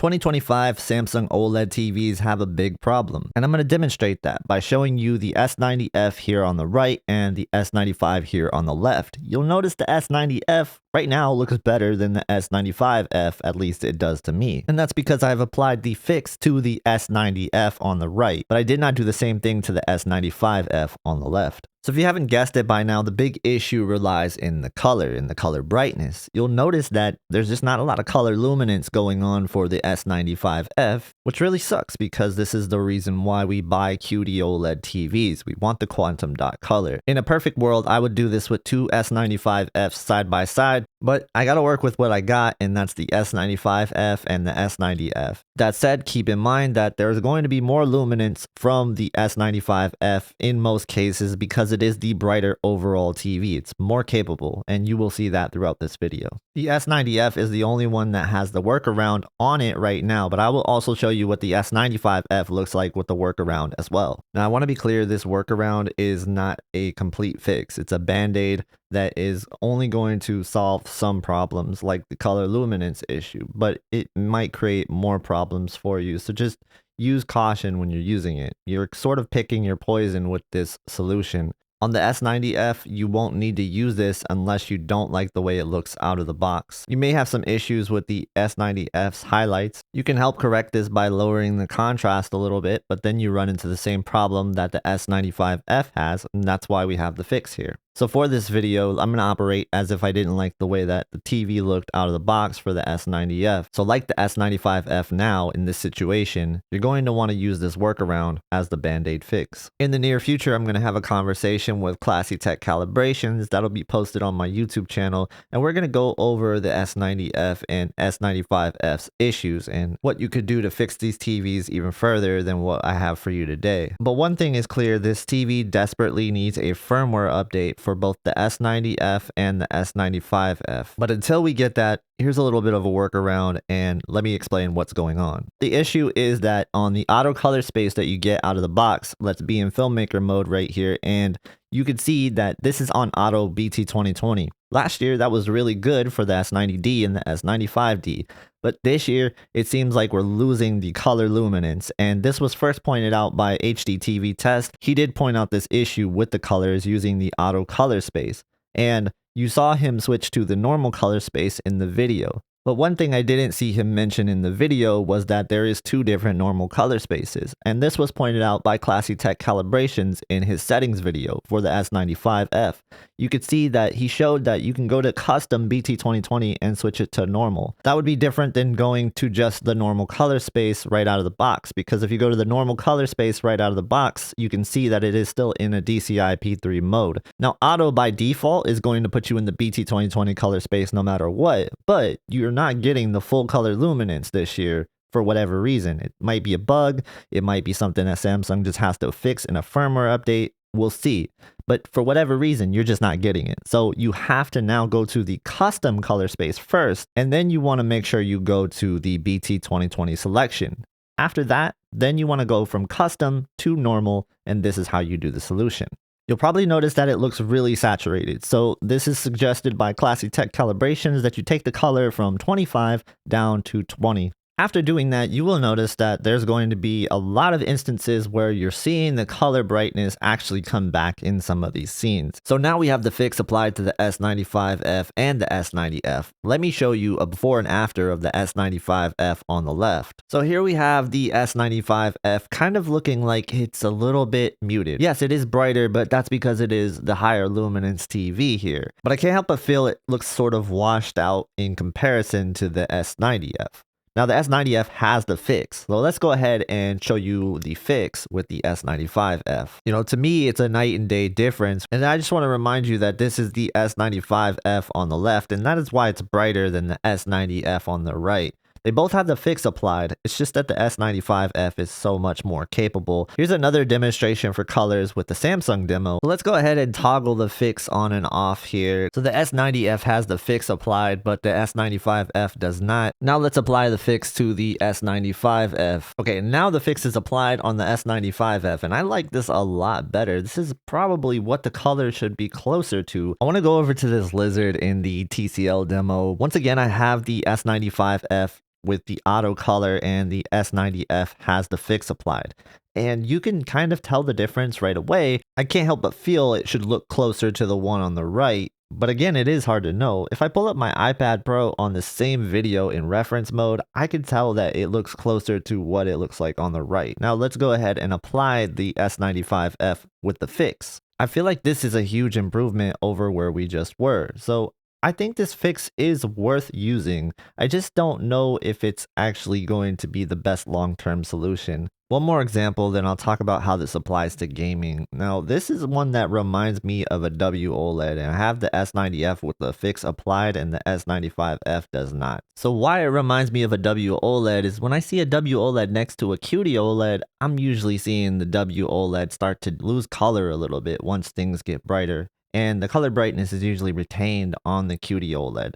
2025 Samsung OLED TVs have a big problem, and I'm going to demonstrate that by showing you the S90F here on the right and the S95 here on the left. You'll notice the S90F right now looks better than the S95F, at least it does to me. And that's because I've applied the fix to the S90F on the right, but I did not do the same thing to the S95F on the left. So if you haven't guessed it by now, the big issue relies in the color brightness. You'll notice that there's just not a lot of color luminance going on for the S95F, which really sucks because this is the reason why we buy QD OLED TVs. We want the quantum dot color. In a perfect world, I would do this with two S95Fs side by side, but I gotta work with what I got, and that's the S95F and the S90F. That said, keep in mind that there's going to be more luminance from the S95F in most cases because it is the brighter overall TV. It's more capable, and you will see that throughout this video. The S90F is the only one that has the workaround on it right now, but I will also show you what the S95F looks like with the workaround as well. Now, I want to be clear, this workaround is not a complete fix. It's a band-aid that is only going to solve some problems like the color luminance issue, but it might create more problems for you. So just use caution when you're using it. You're sort of picking your poison with this solution. On the S90F, you won't need to use this unless you don't like the way it looks out of the box. You may have some issues with the S90F's highlights. You can help correct this by lowering the contrast a little bit, but then you run into the same problem that the S95F has, and that's why we have the fix here. So for this video, I'm going to operate as if I didn't like the way that the TV looked out of the box for the S90F. So like the S95F now in this situation, you're going to want to use this workaround as the band-aid fix. In the near future, I'm going to have a conversation with Classy Tech Calibrations that'll be posted on my YouTube channel, and we're going to go over the S90F and S95F's issues and what you could do to fix these TVs even further than what I have for you today. But one thing is clear, this TV desperately needs a firmware update for both the S90F and the S95F. But until we get that, here's a little bit of a workaround, and let me explain what's going on. The issue is that on the auto color space that you get out of the box, let's be in filmmaker mode right here, and you can see that this is on auto BT 2020. Last year, that was really good for the S90D and the S95D. But this year, it seems like we're losing the color luminance, and this was first pointed out by HDTV Test. He did point out this issue with the colors using the auto color space, and you saw him switch to the normal color space in the video. But one thing I didn't see him mention in the video was that there is two different normal color spaces, and this was pointed out by Classy Tech Calibrations in his settings video for the S95F. You could see that he showed that you can go to custom BT 2020 and switch it to normal. That would be different than going to just the normal color space right out of the box, because if you go to the normal color space right out of the box, you can see that it is still in a DCI P3 mode. Now, auto by default is going to put you in the BT 2020 color space no matter what, but you're not getting the full color luminance this year for whatever reason. It might be a bug, it might be something that Samsung just has to fix in a firmware update. We'll see. But for whatever reason, you're just not getting it. So you have to now go to the custom color space first, and then you want to make sure you go to the BT 2020 selection. After that, then you want to go from custom to normal, and this is how you do the solution. You'll probably notice that it looks really saturated. So this is suggested by Classy Tech Calibrations that you take the color from 25 down to 20. After doing that, you will notice that there's going to be a lot of instances where you're seeing the color brightness actually come back in some of these scenes. So now we have the fix applied to the S95F and the S90F. Let me show you a before and after of the S95F on the left. So here we have the S95F kind of looking like it's a little bit muted. Yes, it is brighter, but that's because it is the higher luminance TV here. But I can't help but feel it looks sort of washed out in comparison to the S90F. Now the S90F has the fix, so let's go ahead and show you the fix with the S95F. You know, to me, it's a night and day difference, and I just want to remind you that this is the S95F on the left, and that is why it's brighter than the S90F on the right. They both have the fix applied, it's just that the S95F is so much more capable. Here's another demonstration for colors with the Samsung demo. Let's go ahead and toggle the fix on and off here. So the S90F has the fix applied, but the S95F does not. Now let's apply the fix to the S95F. Okay, now the fix is applied on the S95F, and I like this a lot better. This is probably what the color should be closer to. I want to go over to this lizard in the TCL demo. Once again, I have the S95F with the auto color and the S90F has the fix applied. And you can kind of tell the difference right away. I can't help but feel it should look closer to the one on the right. But again, it is hard to know. If I pull up my iPad Pro on the same video in reference mode, I can tell that it looks closer to what it looks like on the right. Now let's go ahead and apply the S95F with the fix. I feel like this is a huge improvement over where we just were. So I think this fix is worth using. I just don't know if it's actually going to be the best long-term solution. One more example, then I'll talk about how this applies to gaming. Now, this is one that reminds me of a WOLED, and I have the S90F with the fix applied and the S95F does not. So why it reminds me of a WOLED is when I see a WOLED next to a QD-OLED, I'm usually seeing the WOLED start to lose color a little bit once things get brighter. And the color brightness is usually retained on the QD OLED.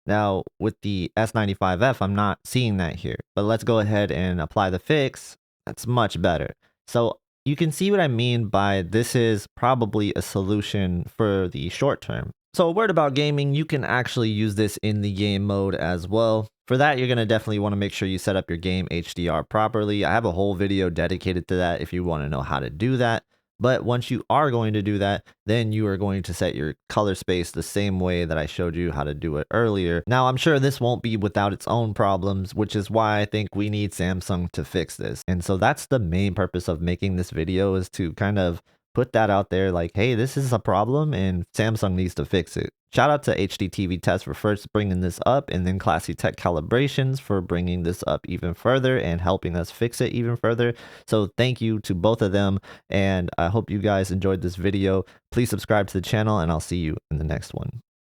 Now, with the S95F, I'm not seeing that here, but let's go ahead and apply the fix. That's much better. So you can see what I mean by this is probably a solution for the short term. So a word about gaming, you can actually use this in the game mode as well. For that, you're going to definitely want to make sure you set up your game HDR properly. I have a whole video dedicated to that if you want to know how to do that. But once you are going to do that, then you are going to set your color space the same way that I showed you how to do it earlier. Now, I'm sure this won't be without its own problems, which is why I think we need Samsung to fix this. And so that's the main purpose of making this video, is to kind of put that out there like, hey, this is a problem and Samsung needs to fix it. Shout out to HDTV Test for first bringing this up, and then Classy Tech Calibrations for bringing this up even further and helping us fix it even further. So thank you to both of them, and I hope you guys enjoyed this video. Please subscribe to the channel, and I'll see you in the next one.